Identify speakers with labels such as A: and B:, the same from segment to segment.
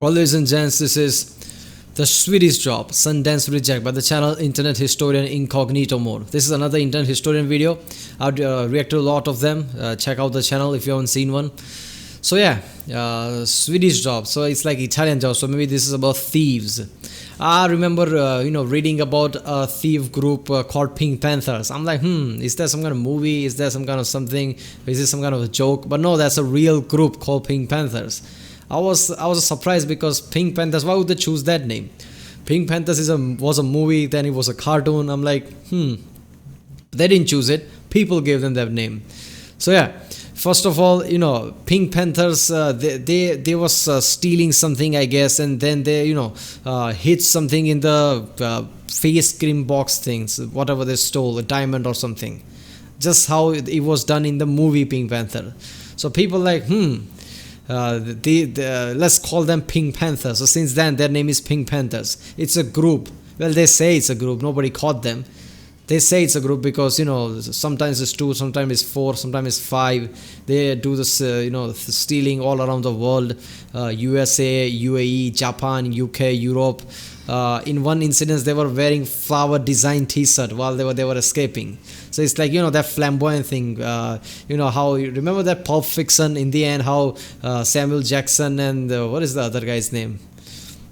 A: Well, ladies and gents, this is the Swedish job, Sundance reject by the channel Internet Historian Incognito Mode. This is another Internet Historian video. I've reacted to a lot of them. Check out the channel if you haven't seen one. So yeah, Swedish job. So it's like Italian job. So maybe this is about thieves. I remember, reading about a thief group called Pink Panthers. I'm like, is there some kind of movie? Is there some kind of something? Is this some kind of a joke? But no, that's a real group called Pink Panthers. I was surprised because Pink Panthers, why would they choose that name? Pink Panthers was a movie, then it was a cartoon. I'm like, they didn't choose it. People gave them that name. So yeah, first of all, Pink Panthers, they was stealing something, I guess, and then they, hid something in the face cream box things, whatever they stole, a diamond or something. Just how it was done in the movie Pink Panther. So people like, let's call them Pink Panthers. So since then their name is Pink Panthers. It's a group. Well, they say it's a group. Nobody caught them. They say it's a group because sometimes it's 2, sometimes it's 4, sometimes it's 5. They do this stealing all around the world, USA, UAE, Japan, UK, Europe. In one incident they were wearing flower design t-shirt while they were escaping. So it's like that flamboyant thing. How you remember that Pulp Fiction in the end, how Samuel Jackson and what is the other guy's name?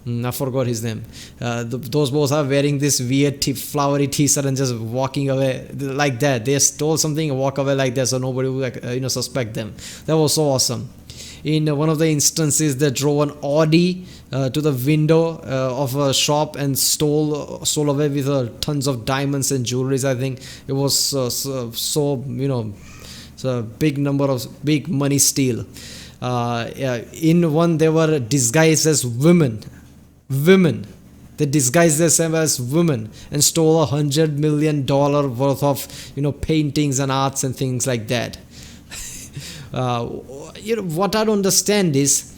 A: I forgot his name. Those both are wearing this weird flowery t-shirt and just walking away like that. They stole something and walk away like that, so nobody would suspect them. That was so awesome. In one of the instances, they drove an Audi to the window of a shop and stole away with tons of diamonds and jewelries. I think it was so big number of big money steal. In one, they were disguised as women. They disguised themselves as women and stole $100 million worth of paintings and arts and things like that. What I don't understand is,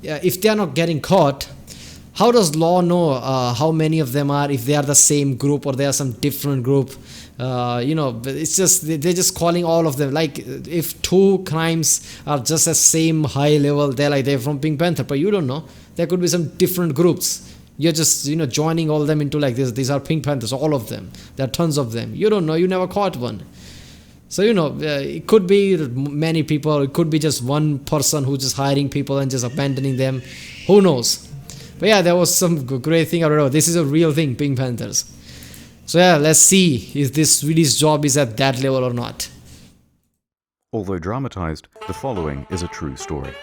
A: if they are not getting caught, how does law know how many of them are, if they are the same group or they are some different group? It's just they're just calling all of them. Like if 2 crimes are just the same high level, they're from Pink Panther, but you don't know. There could be some different groups. You're just joining all them into like this. These are Pink Panthers, all of them. There are tons of them. You don't know. You never caught one. So it could be many people. It could be just one person who's just hiring people and just abandoning them. Who knows? But yeah, there was some great thing. I don't know. This is a real thing, Pink Panthers. So yeah, let's see if this Swedish job is at that level or not.
B: Although dramatized, the following is a true story.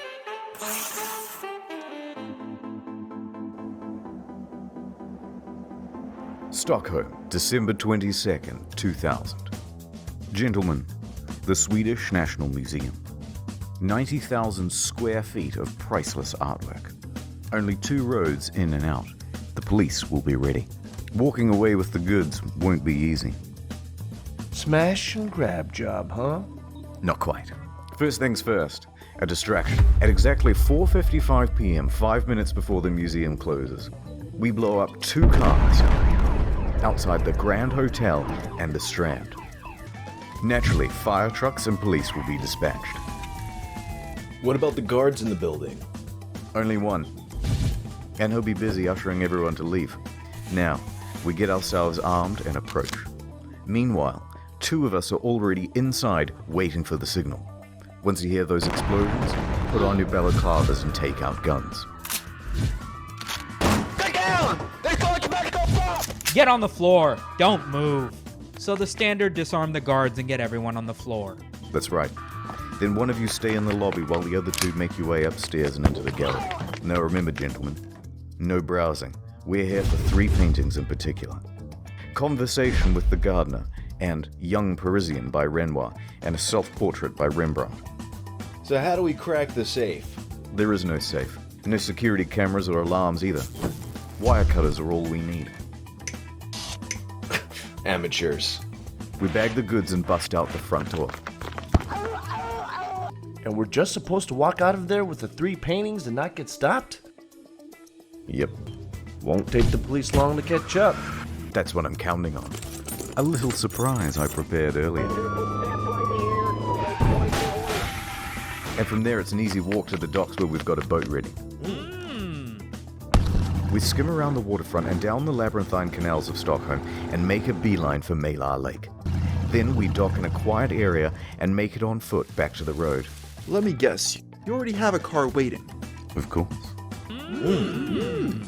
B: Stockholm, December 22nd, 2000. Gentlemen, the Swedish National Museum. 90,000 square feet of priceless artwork. Only 2 roads in and out. The police will be ready. Walking away with the goods won't be easy.
C: Smash and grab job, huh?
B: Not quite. First things first, a distraction. At exactly 4:55 p.m., 5 minutes before the museum closes, we blow up 2 cars outside the Grand Hotel and the Strand. Naturally, fire trucks and police will be dispatched.
D: What about the guards in the building?
B: Only one. And he'll be busy ushering everyone to leave. Now, we get ourselves armed and approach. Meanwhile, 2 of us are already inside waiting for the signal. Once you hear those explosions, put on your balaclavas and take out guns.
E: Get down! They call you back up!
F: Get on the floor! Don't move! So the standard disarm the guards and get everyone on the floor.
B: That's right. Then one of you stay in the lobby while the other 2 make your way upstairs and into the gallery. Now remember, gentlemen, no browsing. We're here for 3 paintings in particular. Conversation with the Gardener and Young Parisian by Renoir and a self-portrait by Rembrandt.
D: So how do we crack the safe?
B: There is no safe. No security cameras or alarms either. Wire cutters are all we need.
D: Amateurs.
B: We bag the goods and bust out the front door.
C: And we're just supposed to walk out of there with the 3 paintings and not get stopped?
B: Yep.
C: Won't take the police long to catch up.
B: That's what I'm counting on. A little surprise I prepared earlier. And from there it's an easy walk to the docks where we've got a boat ready. We skim around the waterfront and down the labyrinthine canals of Stockholm and make a beeline for Mälar Lake. Then we dock in a quiet area and make it on foot back to the road.
G: Let me guess, you already have a car waiting.
B: Of course.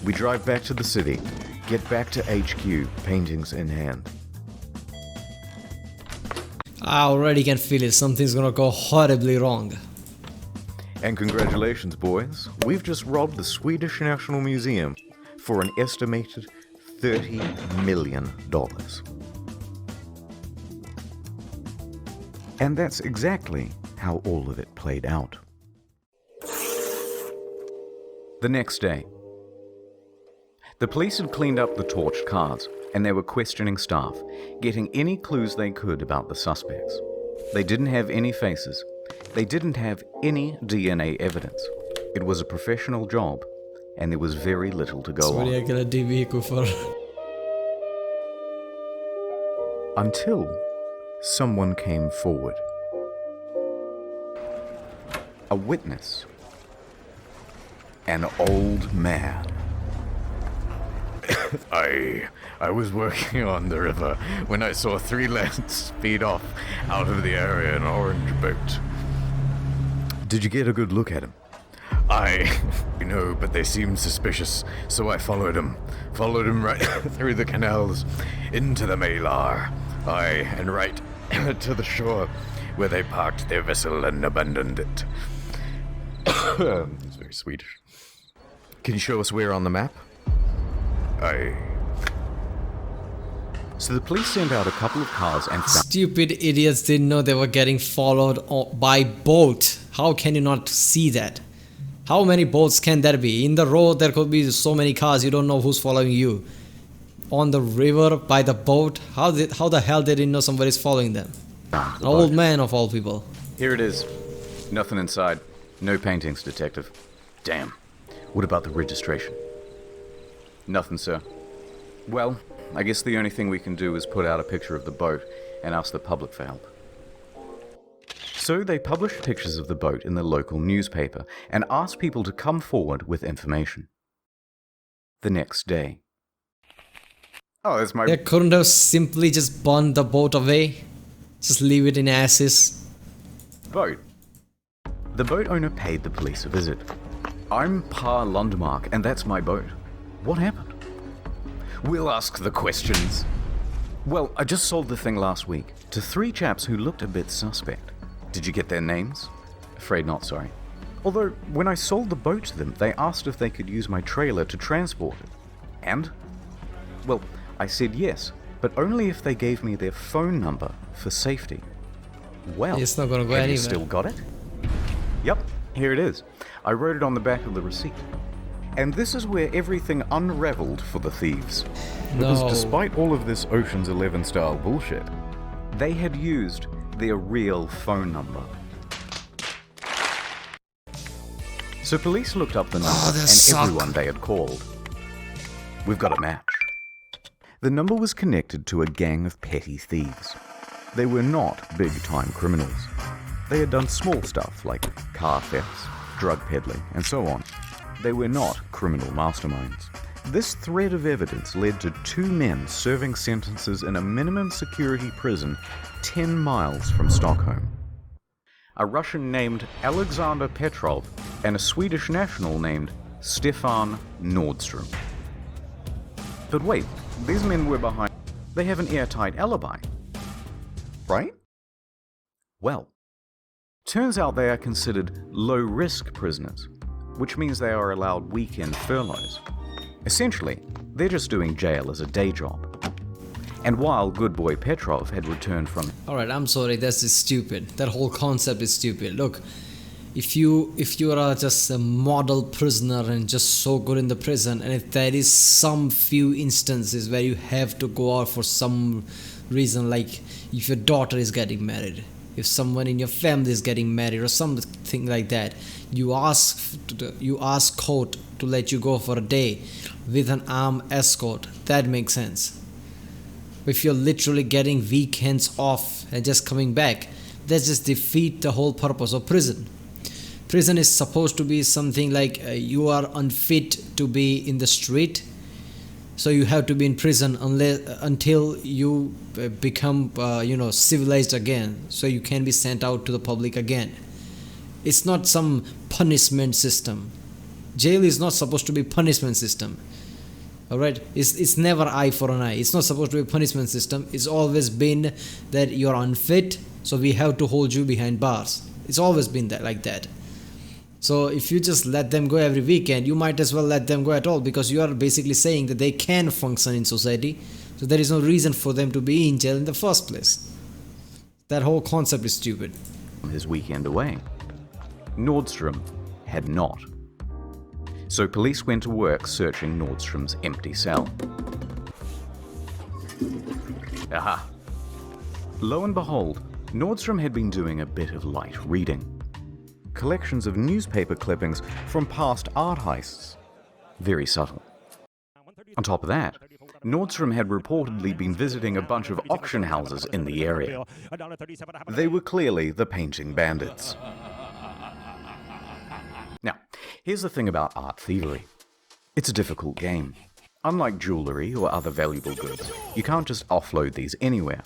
B: We drive back to the city, get back to HQ, paintings in hand.
A: I already can feel it. Something's gonna go horribly wrong.
B: And congratulations, boys. We've just robbed the Swedish National Museum for an estimated $30 million. And that's exactly how all of it played out. The next day, the police had cleaned up the torched cars, and they were questioning staff, getting any clues they could about the suspects. They didn't have any faces. They didn't have any DNA evidence. It was a professional job, and there was very little to go on. Until someone came forward. A witness. An old man. I was working on the river when I saw 3 lads speed off out of the area in an orange boat. Did you get a good look at him? No, but they seemed suspicious, so I followed him right through the canals into the Mälar. And right to the shore where they parked their vessel and abandoned it. It's very Swedish. Can you show us where on the map? So the police sent out a couple of cars and
A: Stupid idiots didn't know they were getting followed by boat. How can you not see that? How many boats can there be? In the road there could be so many cars, you don't know who's following you. On the river, by the boat, how the hell they didn't know somebody's following them? An old man of all people.
B: Here it is. Nothing inside. No paintings, detective. Damn. What about the registration? Nothing, sir. Well, I guess the only thing we can do is put out a picture of the boat and ask the public for help. So they published pictures of the boat in the local newspaper and asked people to come forward with information. The next day. Oh, that's my...
A: They couldn't have simply just burned the boat away? Just leave it in ashes?
B: Boat. The boat owner paid the police a visit. I'm Pa Lundmark, and that's my boat. What happened? We'll ask the questions. Well, I just sold the thing last week to 3 chaps who looked a bit suspect. Did you get their names? Afraid not, sorry. Although, when I sold the boat to them, they asked if they could use my trailer to transport it. And? Well, I said yes, but only if they gave me their phone number for safety. Well,
A: it's not gonna go
B: have
A: anywhere.
B: You still got it? Yep, here it is. I wrote it on the back of the receipt. And this is where everything unraveled for the thieves. Because despite all of this Ocean's 11 style bullshit, they had used their real phone number. So police looked up the number and everyone they had called. We've got a match. The number was connected to a gang of petty thieves. They were not big-time criminals. They had done small stuff like car thefts, drug peddling, and so on. They were not criminal masterminds. This thread of evidence led to 2 men serving sentences in a minimum security prison 10 miles from Stockholm. A Russian named Alexander Petrov and a Swedish national named Stefan Nordstrom. But wait, these men were behind. They have an airtight alibi, right? Well, turns out they are considered low-risk prisoners, which means they are allowed weekend furloughs. Essentially, they're just doing jail as a day job. And while good boy Petrov had returned from...
A: Alright, I'm sorry, that's just stupid. That whole concept is stupid. Look, if you are just a model prisoner and just so good in the prison, and if there is some few instances where you have to go out for some reason, like if your daughter is getting married, if someone in your family is getting married or something like that, you ask court to let you go for a day with an armed escort. That makes sense. If you're literally getting weekends off and just coming back, that just defeats the whole purpose of prison. Prison is supposed to be something like you are unfit to be in the street, so you have to be in prison until you become civilized again, so you can be sent out to the public again. It's not some punishment system. Jail is not supposed to be punishment system. Alright, it's never eye for an eye. It's not supposed to be a punishment system. It's always been that you're unfit, so we have to hold you behind bars. It's always been that like that. So if you just let them go every weekend, you might as well let them go at all, because you are basically saying that they can function in society. So there is no reason for them to be in jail in the first place. That whole concept is stupid.
B: His weekend away. Nordstrom had not. So police went to work searching Nordstrom's empty cell. Aha! Lo and behold, Nordstrom had been doing a bit of light reading. Collections of newspaper clippings from past art heists. Very subtle. On top of that, Nordstrom had reportedly been visiting a bunch of auction houses in the area. They were clearly the painting bandits. Now, here's the thing about art thievery. It's a difficult game. Unlike jewelry or other valuable goods, you can't just offload these anywhere.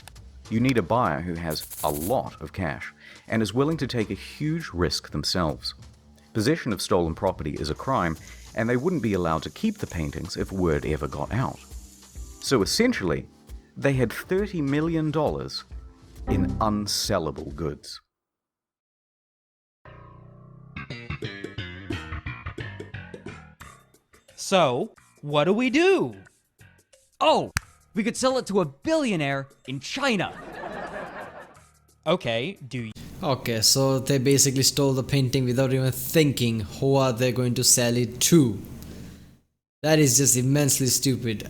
B: You need a buyer who has a lot of cash and is willing to take a huge risk themselves. Possession of stolen property is a crime, and they wouldn't be allowed to keep the paintings if word ever got out. So essentially, they had $30 million in unsellable goods.
F: So, what do we do?
H: Oh, we could sell it to a billionaire in China.
F: Okay, do you?
A: Okay, so they basically stole the painting without even thinking who are they going to sell it to. That is just immensely stupid.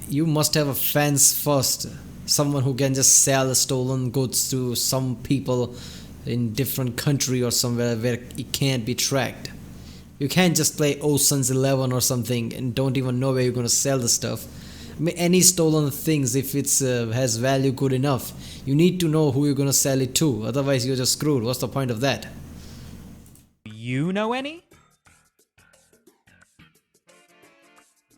A: You must have a fence first. Someone who can just sell stolen goods to some people in different country or somewhere where it can't be tracked. You can't just play Ocean's 11 or something and don't even know where you're going to sell the stuff. I mean, any stolen things, if it's has value good enough, you need to know who you're going to sell it to. Otherwise, you're just screwed. What's the point of that?
F: You know any?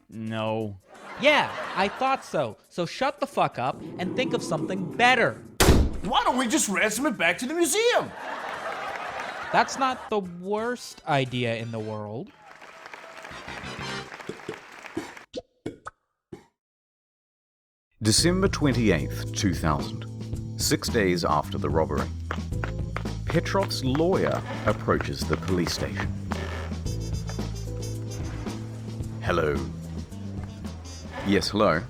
H: No.
F: Yeah, I thought so. So shut the fuck up and think of something better.
E: Why don't we just ransom it back to the museum?
F: That's not the worst idea in the world.
B: December 28th, 2000, 6 days after the robbery. Petrov's lawyer approaches the police station. Hello. Yes, hello.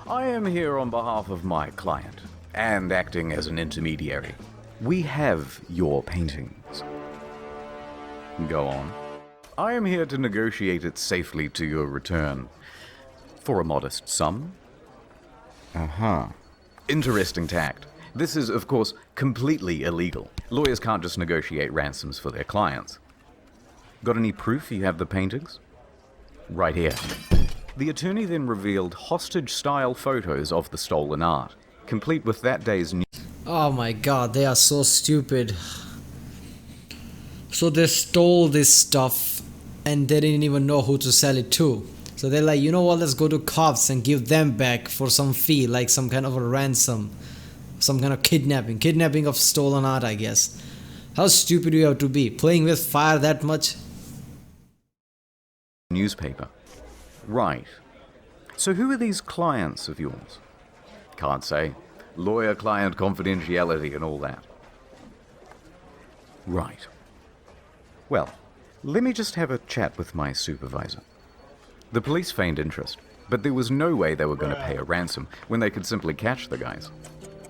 B: I am here on behalf of my client, and acting as an intermediary. We have your paintings. Go on. I am here to negotiate it safely to your return. For a modest sum. Interesting tact. This is, of course, completely illegal. Lawyers can't just negotiate ransoms for their clients. Got any proof you have the paintings? Right here. The attorney then revealed hostage-style photos of the stolen art, complete with that day's news.
A: Oh my god, they are so stupid. So they stole this stuff and they didn't even know who to sell it to. So they're like, you know what, let's go to cops and give them back for some fee, like some kind of a ransom. Some kind of kidnapping. Kidnapping of stolen art, I guess. How stupid do you have to be? Playing with fire that much?
B: Newspaper. Right. So who are these clients of yours? Can't say. Lawyer-client confidentiality and all that. Right. Well, let me just have a chat with my supervisor. The police feigned interest, but there was no way they were going to pay a ransom when they could simply catch the guys.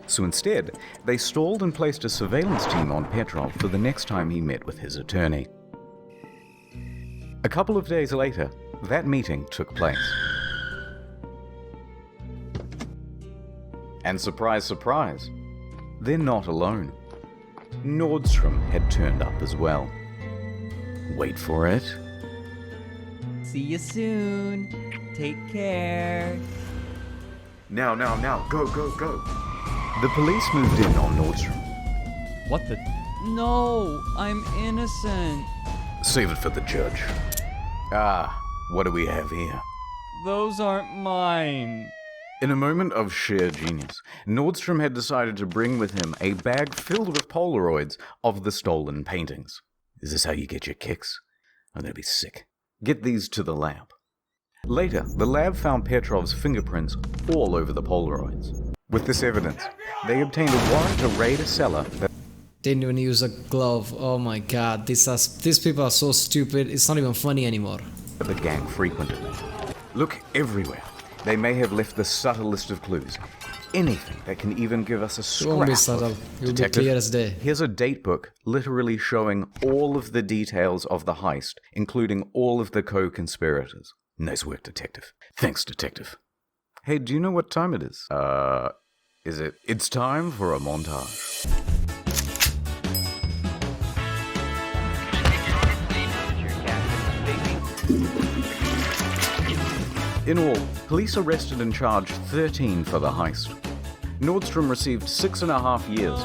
B: So instead, they stalled and placed a surveillance team on Petrov for the next time he met with his attorney. A couple of days later, that meeting took place. And surprise, surprise, they're not alone. Nordstrom had turned up as well. Wait for it.
H: See you soon. Take care.
G: Now, go.
B: The police moved in on Nordstrom.
H: What the? No, I'm innocent.
B: Save it for the judge. What do we have here?
H: Those aren't mine.
B: In a moment of sheer genius, Nordstrom had decided to bring with him a bag filled with Polaroids of the stolen paintings. Is this how you get your kicks? I'm gonna be sick. Get these to the lab. Later, the lab found Petrov's fingerprints all over the Polaroids. With this evidence, they obtained a warrant to raid a cellar that
A: Didn't even use a glove. Oh my god, these people are so stupid. It's not even funny anymore.
B: the gang frequented. Look everywhere. They may have left the subtlest of clues. Anything that can even give us a
A: It won't be
B: scrap.
A: subtle. It will be
B: Detective,
A: clear as day.
B: here's a date book literally showing all of the details of the heist, including all of the co-conspirators. Nice work, Detective. Thanks, Detective. Hey, do you know what time it is? It's time for a montage. In all, police arrested and charged 13 for the heist. Nordstrom received 6.5 years.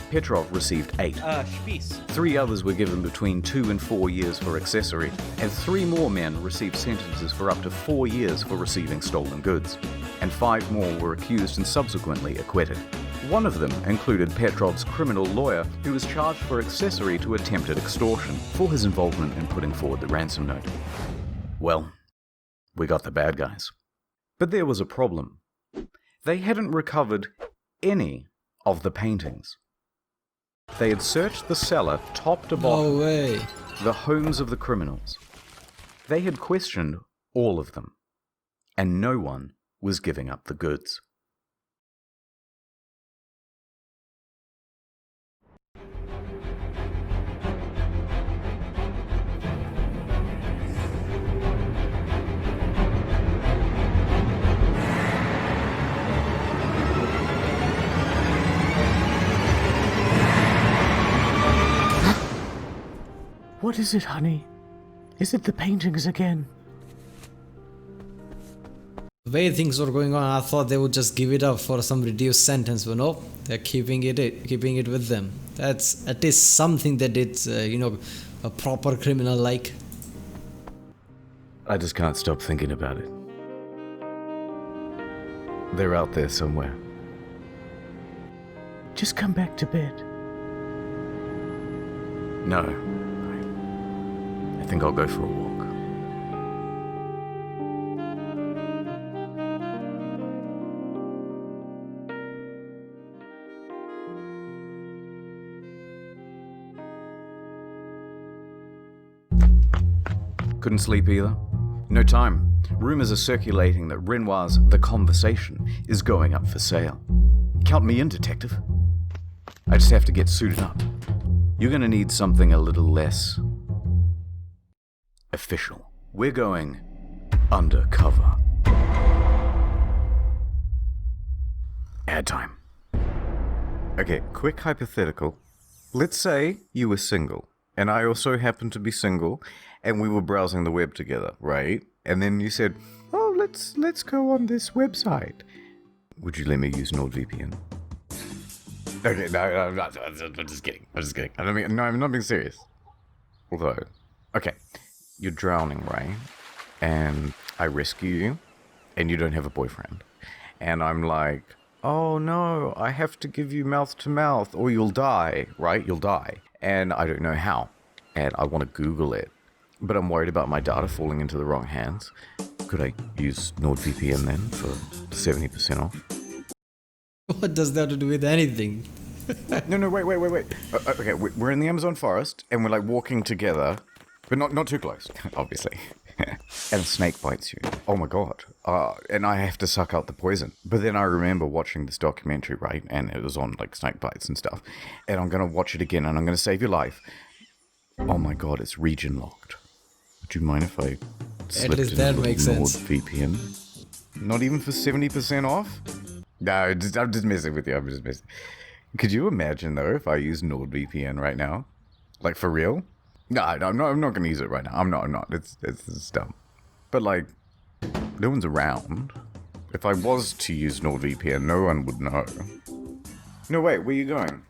B: Petrov received 8.
F: Spieß.
B: 3 others were given between 2 and 4 years for accessory, and 3 more men received sentences for up to 4 years for receiving stolen goods, and 5 more were accused and subsequently acquitted. One of them included Petrov's criminal lawyer, who was charged for accessory to attempted extortion for his involvement in putting forward the ransom note. Well, we got the bad guys. But there was a problem. They hadn't recovered any of the paintings. They had searched the cellar top to bottom,
A: No way.
B: the homes of the criminals. They had questioned all of them, and no one was giving up the goods.
C: What is it, honey? Is it the paintings again?
A: The way things were going on, I thought they would just give it up for some reduced sentence, but no, they're keeping it with them. That's at least something that it's a proper criminal like.
B: I just can't stop thinking about it. They're out there somewhere.
C: Just come back to bed.
B: No. I think I'll go for a walk. Couldn't sleep either. No time. Rumors are circulating that Renoir's The Conversation is going up for sale. Count me in, Detective. I just have to get suited up. You're gonna need something a little less official. We're going undercover. Ad time. Okay, quick hypothetical. Let's say you were single, and I also happen to be single, and we were browsing the web together, right? And then you said, "Oh, let's go on this website." Would you let me use NordVPN? Okay, no, I'm just kidding. I'm not being serious. Although, okay, you're drowning, right? And I rescue you, and you don't have a boyfriend. And I'm like, oh no, I have to give you mouth to mouth, or you'll die, right? You'll die. And I don't know how. And I want to Google it. But I'm worried about my data falling into the wrong hands. Could I use NordVPN then for 70% off?
A: What does that have to do with anything?
B: No, wait. Okay, we're in the Amazon forest, and we're like walking together, but not too close, obviously. And a snake bites you. Oh my god. And I have to suck out the poison. But then I remember watching this documentary, right? And it was on like snake bites and stuff. And I'm gonna watch it again, and I'm gonna save your life. Oh my god, it's region locked. Would you mind if I slipped
A: least
B: in
A: that
B: a little
A: makes sense.
B: NordVPN? Not even for 70% off? No, I'm just messing with you. I'm just messing. Could you imagine though if I use NordVPN right now? Like for real? No, I'm not gonna use it right now. I'm not. It's dumb. But like, no one's around. If I was to use NordVPN, no one would know. No, wait, where are you going?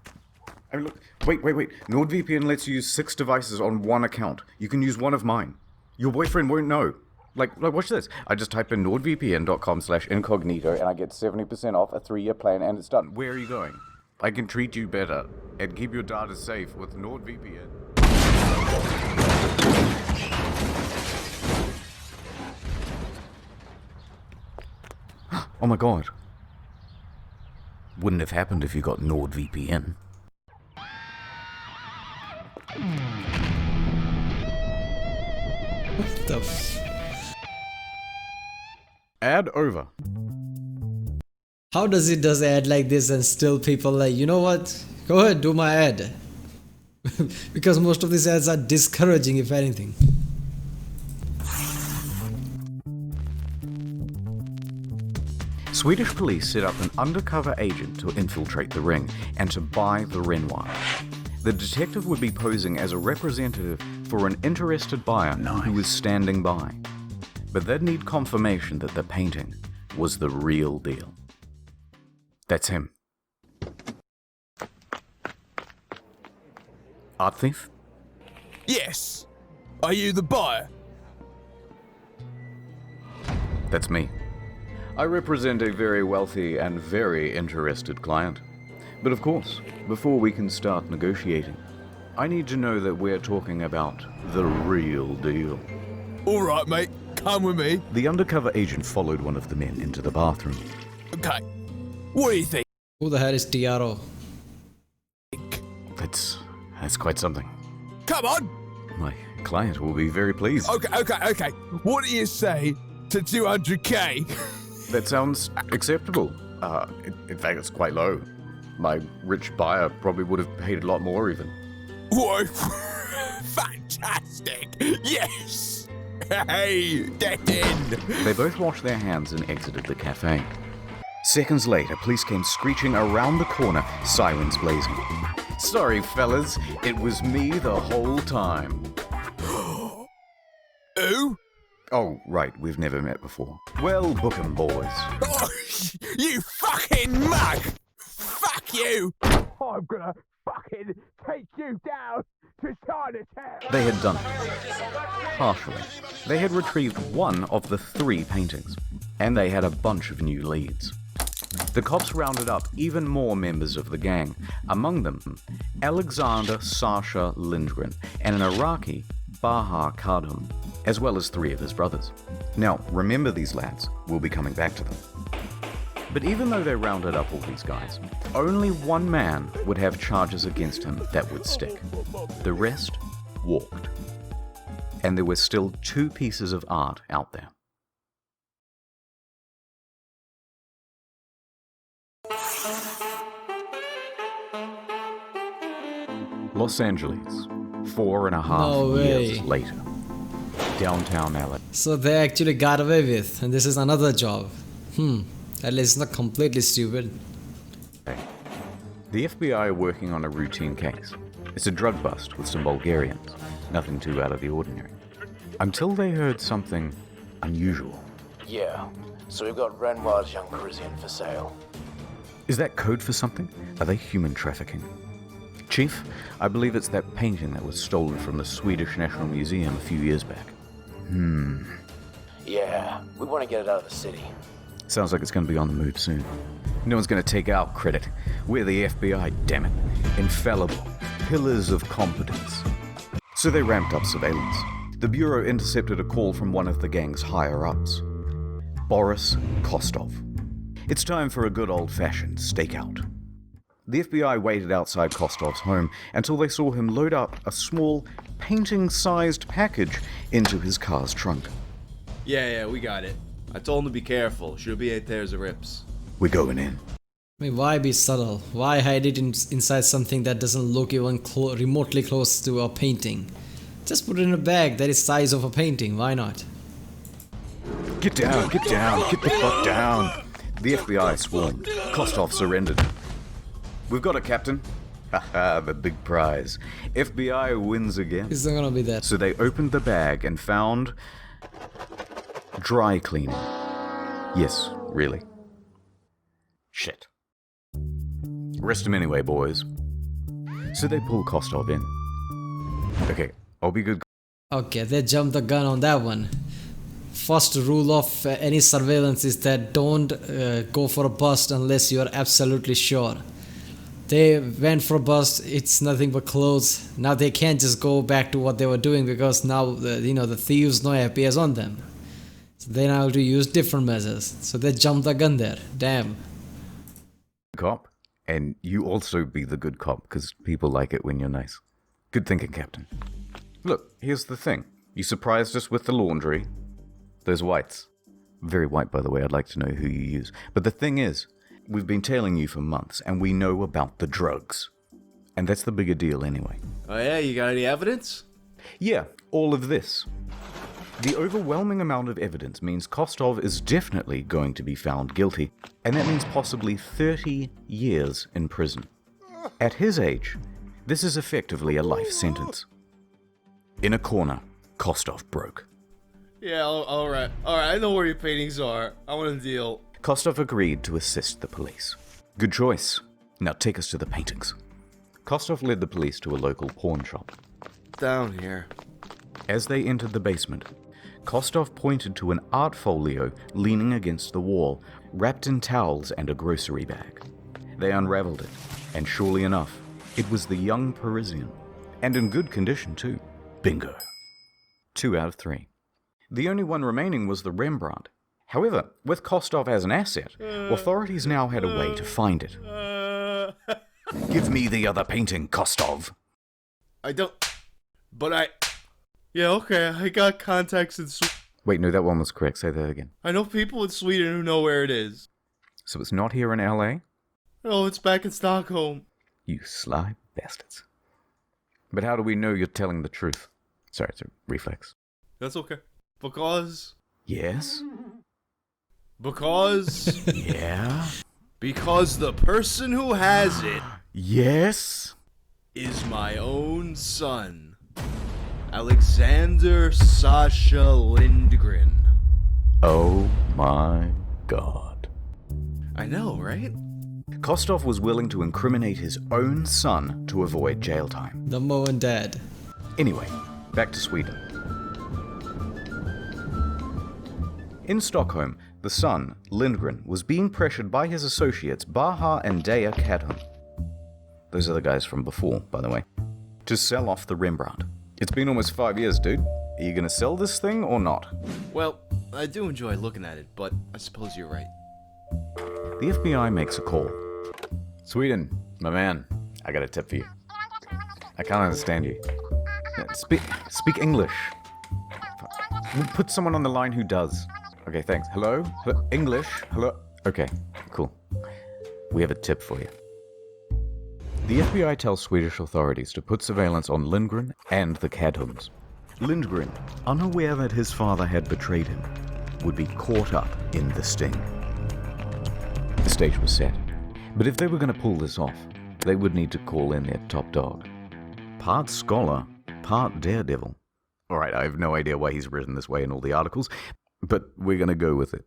B: I mean, look, wait. NordVPN lets you use 6 devices on one account. You can use one of mine. Your boyfriend won't know. Like, watch this. I just type in nordvpn.com/incognito and I get 70% off a 3-year plan and it's done. Where are you going? I can treat you better and keep your data safe with NordVPN. Oh my god. Wouldn't have happened if you got NordVPN.
A: What the
B: Ad over.
A: How does it does ad like this and still people like, you know what? Go ahead, do my ad. Because most of these ads are discouraging, if anything.
B: Swedish police set up an undercover agent to infiltrate the ring and to buy the Renoir. The detective would be posing as a representative for an interested buyer who was standing by. But they'd need confirmation that the painting was the real deal. That's him. Art thief?
E: Yes. Are you the buyer?
B: That's me. I represent a very wealthy and very interested client. But of course, before we can start negotiating, I need to know that we're talking about the real deal.
E: All right, mate. Come with me.
B: The undercover agent followed one of the men into the bathroom.
E: Okay. What do you think?
A: Who the hell is Tiaro?
B: That's quite something.
E: Come on.
B: My client will be very pleased.
E: Okay. What do you say to 200k?
B: That sounds acceptable. In fact, it's quite low. My rich buyer probably would have paid a lot more even.
E: Whoa. Fantastic. Yes. Hey, get in.
B: They both washed their hands and exited the cafe. Seconds later, police came screeching around the corner, sirens blazing. Sorry, fellas, it was me the whole time.
E: Who?
B: Oh, right, we've never met before. Well, book 'em, boys.
E: Oh, you fucking mug! Fuck you! I'm gonna fucking take you down to Chinatown!
B: They had done it. Partially. They had retrieved one of the 3 paintings, and they had a bunch of new leads. The cops rounded up even more members of the gang, among them Alexander Sasha Lindgren and an Iraqi, Baha Kadhum, as well as 3 of his brothers. Now, remember these lads, we'll be coming back to them. But even though they rounded up all these guys, only one man would have charges against him that would stick. The rest walked. And there were still 2 pieces of art out there. Los Angeles, 4.5 years later. Downtown LA.
A: So they actually got away with, and this is another job. At least it's not completely stupid.
B: The FBI are working on a routine case. It's a drug bust with some Bulgarians. Nothing too out of the ordinary. Until they heard something unusual.
C: Yeah, so we've got Renoir's Young Parisian for sale.
B: Is that code for something? Are they human trafficking? Chief, I believe it's that painting that was stolen from the Swedish National Museum a few years back.
C: Yeah, we want to get it out of the city.
B: Sounds like it's going to be on the move soon. No one's going to take our credit. We're the FBI, damn it. Infallible. Pillars of competence. So they ramped up surveillance. The Bureau intercepted a call from one of the gang's higher-ups. Boris Kostov. It's time for a good old-fashioned stakeout. The FBI waited outside Kostov's home until they saw him load up a small, painting-sized package into his car's trunk.
I: Yeah, we got it. I told him to be careful. Should be 8 pairs of rips.
B: We're going in.
A: I mean, why be subtle? Why hide it inside something that doesn't look even remotely close to a painting? Just put it in a bag that is size of a painting. Why not?
B: Get down, get the fuck down. The FBI swarmed. Kostov surrendered. We've got it, Captain. Haha, the big prize. FBI wins again.
A: It's not gonna be that.
B: So they opened the bag and found... dry cleaning. Yes, really. Shit. Arrest him anyway, boys. So they pull Kostov in. Okay, I'll be good.
A: Okay, they jumped the gun on that one. First rule of any surveillance is that don't go for a bust unless you are absolutely sure. They went for a bust, it's nothing but clothes. Now they can't just go back to what they were doing because now the thieves know APS on them. So they now have to use different measures. So they jumped the gun there. Damn.
B: Cop, and you also be the good cop because people like it when you're nice. Good thinking, Captain. Look, here's the thing. You surprised us with the laundry. Those whites. Very white, by the way. I'd like to know who you use. But the thing is, we've been tailing you for months, and we know about the drugs. And that's the bigger deal anyway.
I: Oh yeah, you got any evidence?
B: Yeah, all of this. The overwhelming amount of evidence means Kostov is definitely going to be found guilty, and that means possibly 30 years in prison. At his age, this is effectively a life sentence. In a corner, Kostov broke.
I: Yeah, alright. Alright, I know where your paintings are. I want a deal.
B: Kostov agreed to assist the police. Good choice. Now take us to the paintings. Kostov led the police to a local pawn shop.
I: Down here.
B: As they entered the basement, Kostov pointed to an art folio leaning against the wall, wrapped in towels and a grocery bag. They unraveled it, and surely enough, it was the young Parisian. And in good condition too. Bingo. 2 out of 3. The only one remaining was the Rembrandt. However, with Kostov as an asset, authorities now had a way to find it. Give me the other painting, Kostov.
I: I don't... But I... Yeah, okay, I got contacts in Sweden.
B: Wait, no, that one was correct. Say that again.
I: I know people in Sweden who know where it is.
B: So it's not here in LA?
I: No, it's back in Stockholm.
B: You sly bastards. But how do we know you're telling the truth? Sorry, it's a reflex.
I: That's okay. Because...
B: Yes?
I: Because...
B: Yeah?
I: Because the person who has it
B: Yes?
I: is my own son. Alexander Sasha Lindgren.
B: Oh my god.
I: I know, right?
B: Kostov was willing to incriminate his own son to avoid jail time.
A: The mom and dad.
B: Anyway, back to Sweden. In Stockholm, the son, Lindgren, was being pressured by his associates Baha and Dea Kadhum. Those are the guys from before, by the way. To sell off the Rembrandt. It's been almost 5 years, dude. Are you gonna sell this thing or not?
I: Well, I do enjoy looking at it, but I suppose you're right.
B: The FBI makes a call. Sweden, my man, I got a tip for you. I can't understand you. Speak English. We'll put someone on the line who does. Okay, thanks. Hello? Hello? English? Hello? Okay, cool. We have a tip for you. The FBI tells Swedish authorities to put surveillance on Lindgren and the Kadhums. Lindgren, unaware that his father had betrayed him, would be caught up in the sting. The stage was set, but if they were going to pull this off, they would need to call in their top dog. Part scholar, part daredevil. Alright, I have no idea why he's written this way in all the articles, but we're going to go with it.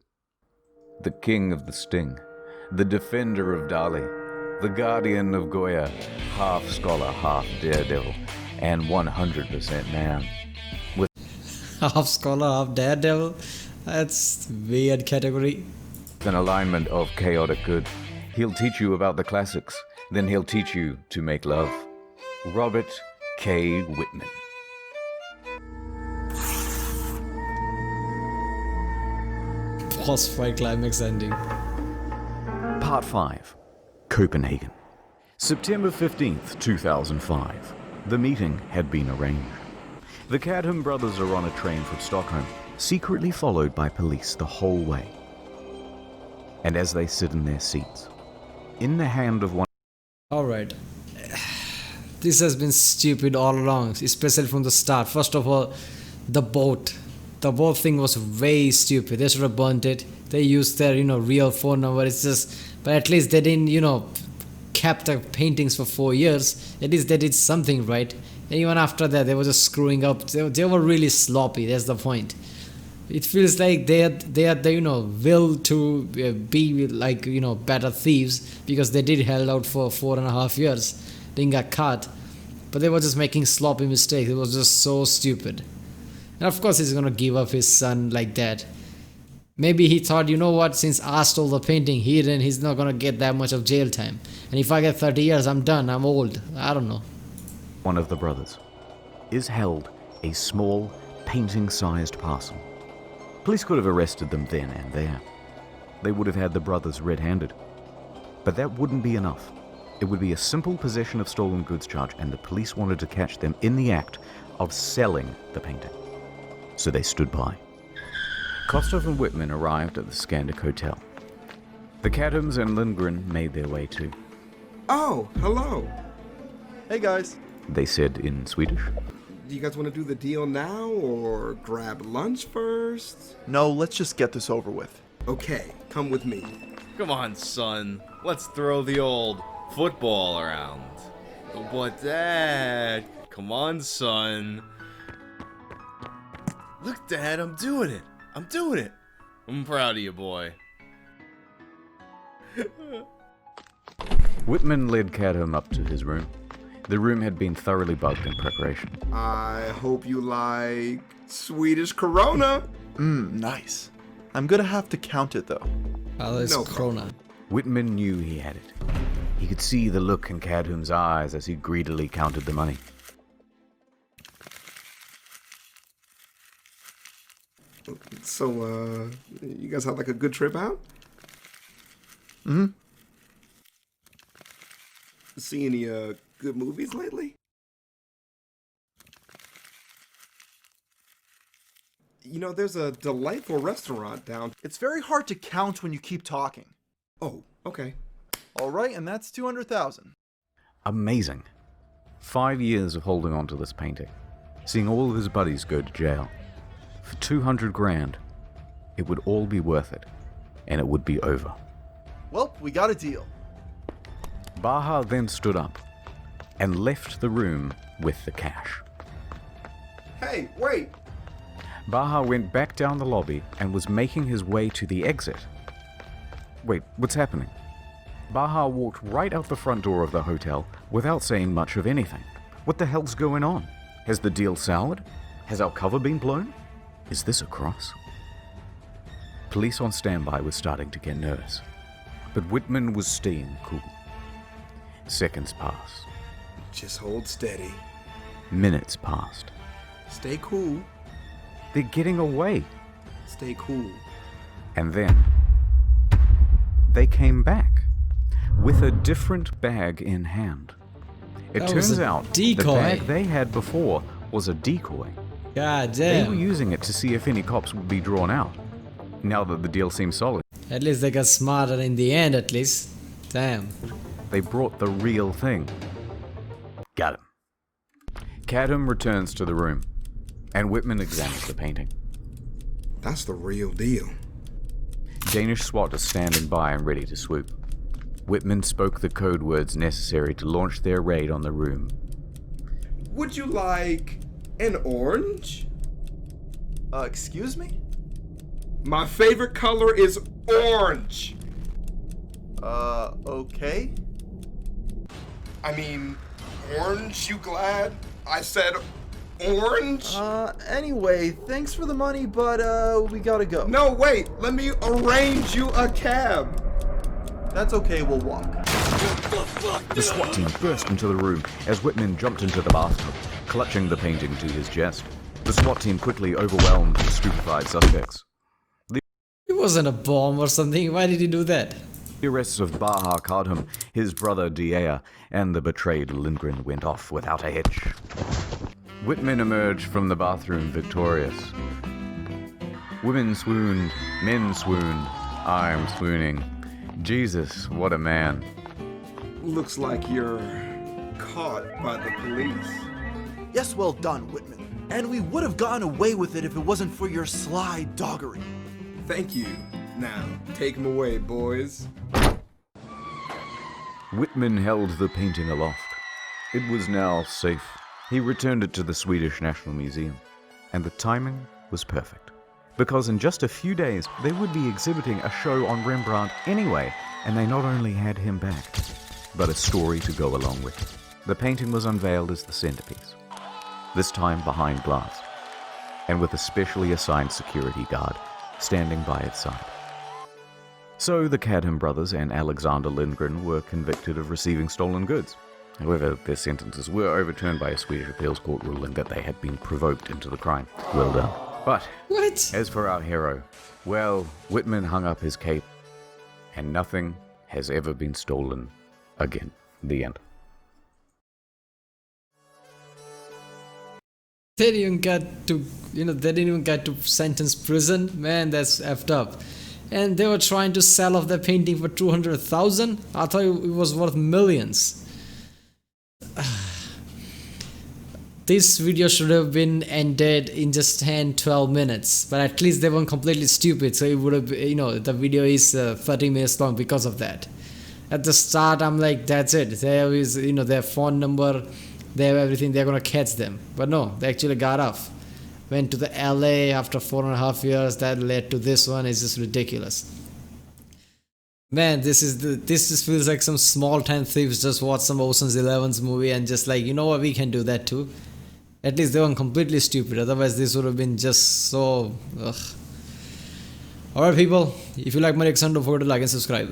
B: The king of the sting, the defender of Dali, the guardian of Goya, half scholar, half daredevil, and 100% man. With
A: Half scholar, half daredevil. That's weird category.
B: an alignment of chaotic good. He'll teach you about the classics, then he'll teach you to make love. Robert K. Whitman.
A: Boss fight climax ending.
B: Part 5. Copenhagen. September 15th, 2005. The meeting had been arranged. The Kadhum brothers are on a train from Stockholm, secretly followed by police the whole way. And as they sit in their seats, in the hand of one...
A: Alright. This has been stupid all along, especially from the start. First of all, the boat. The boat thing was way stupid. They should have burnt it. They used their, real phone number. It's just... But at least they didn't, kept the paintings for 4 years. At least they did something right. And even after that, they were just screwing up. They were really sloppy. That's the point. It feels like they had the will to be like better thieves, because they did held out for 4.5 years. Didn't get caught. but they were just making sloppy mistakes. It was just so stupid. And of course he's gonna give up his son like that. Maybe he thought, you know what, since I stole the painting, he's not gonna get that much of jail time. And if I get 30 years, I'm done, I'm old. I don't know.
B: One of the brothers is held a small, painting-sized parcel. Police could have arrested them then and there. They would have had the brothers red-handed. But that wouldn't be enough. It would be a simple possession of stolen goods charge, and the police wanted to catch them in the act of selling the painting. So they stood by. Kostov and Whitman arrived at the Scandic Hotel. The Cadhams and Lindgren made their way too.
E: Oh, hello.
J: Hey guys.
B: They said in Swedish.
E: Do you guys want to do the deal now or grab lunch first?
J: No, let's just get this over with.
E: Okay, come with me.
I: Come on, son. Let's throw the old football around. But Dad, come on, son. Look, Dad, I'm doing it. I'm doing it. I'm proud of you, boy.
B: Whitman led Cadham up to his room. The room had been thoroughly bugged in preparation.
E: I hope you like Swedish Corona.
J: Nice. I'm gonna have to count it though.
A: Oh, it's
E: No
A: Corona.
B: Whitman knew he had it. He could see the look in Cadham's eyes as he greedily counted the money.
E: So, you guys had like a good trip out? See any, good movies lately? You know, there's a delightful restaurant down.
J: It's very hard to count when you keep talking.
E: Oh, okay.
J: All right, and that's 200,000.
B: Amazing. 5 years of holding on to this painting, seeing all of his buddies go to jail. For 200 grand, it would all be worth it, and it would be over.
J: Well, we got a deal.
B: Baha then stood up and left the room with the cash.
E: Hey, wait!
B: Baha went back down the lobby and was making his way to the exit. Wait, what's happening? Baha walked right out the front door of the hotel without saying much of anything. What the hell's going on? Has the deal soured? Has our cover been blown? Is this a cross? Police on standby were starting to get nervous, but Whitman was staying cool. Seconds passed.
E: Just hold steady.
B: Minutes passed.
E: Stay cool.
B: They're getting away.
E: Stay cool.
B: And then they came back with a different bag in hand. It
A: That was
B: turns
A: a
B: out
A: decoy.
B: the bag they had before was a decoy.
A: God
B: They were
A: damn.
B: using it to see if any cops would be drawn out, now that the deal seemed solid.
A: At least they got smarter in the end, at least. Damn.
B: They brought the real thing. Got him. Cadham returns to the room, and Whitman examines the painting.
E: That's the real deal.
B: Danish SWAT is standing by and ready to swoop. Whitman spoke the code words necessary to launch their raid on the room.
E: Would you like an orange?
J: Excuse me?
E: My favorite color is orange.
J: Okay.
E: I mean, orange, you glad? I said orange?
J: Anyway, thanks for the money, but, we gotta go.
E: No, wait, let me arrange you a cab.
J: That's okay, we'll walk.
B: The SWAT team burst into the room as Whitman jumped into the bathtub, clutching the painting to his chest. The SWAT team quickly overwhelmed the stupefied suspects.
A: It wasn't a bomb or something. Why did he do that?
B: The arrests of Baha Cadham, his brother Diea, and the betrayed Lindgren went off without a hitch. Whitman emerged from the bathroom victorious. Women swooned, men swooned, I'm swooning. Jesus, what a man.
E: Looks like you're caught by the police.
J: Yes, well done, Whitman. And we would have gotten away with it if it wasn't for your sly doggery.
E: Thank you. Now, take him away, boys.
B: Whitman held the painting aloft. It was now safe. He returned it to the Swedish National Museum, and the timing was perfect. Because in just a few days, they would be exhibiting a show on Rembrandt anyway, and they not only had him back, but a story to go along with it. the painting was unveiled as the centerpiece, this time behind glass, and with a specially assigned security guard standing by its side. So the Cadham brothers and Alexander Lindgren were convicted of receiving stolen goods. However, their sentences were overturned by a Swedish appeals court ruling that they had been provoked into the crime. Well done. But
A: What?
B: as for our hero, well, Whitman hung up his cape, and nothing has ever been stolen again. The end.
A: They didn't even get to, they didn't even get to sentence prison. Man, that's effed up. And they were trying to sell off their painting for 200,000. I thought it was worth millions. This video should have been ended in just 10-12 minutes, but at least they weren't completely stupid, so it would have, the video is 30 minutes long because of that. At the start, I'm like, that's it. There is, their phone number, they have everything, they're gonna catch them. But no, they actually got off. Went to the LA after 4.5 years, that led to this one. It's just ridiculous. Man, this just feels like some small time thieves just watch some Ocean's 11's movie and just like, you know what, we can do that too. At least they weren't completely stupid, otherwise this would have been just so... Alright people, if you like my reaction, don't forget to like and subscribe.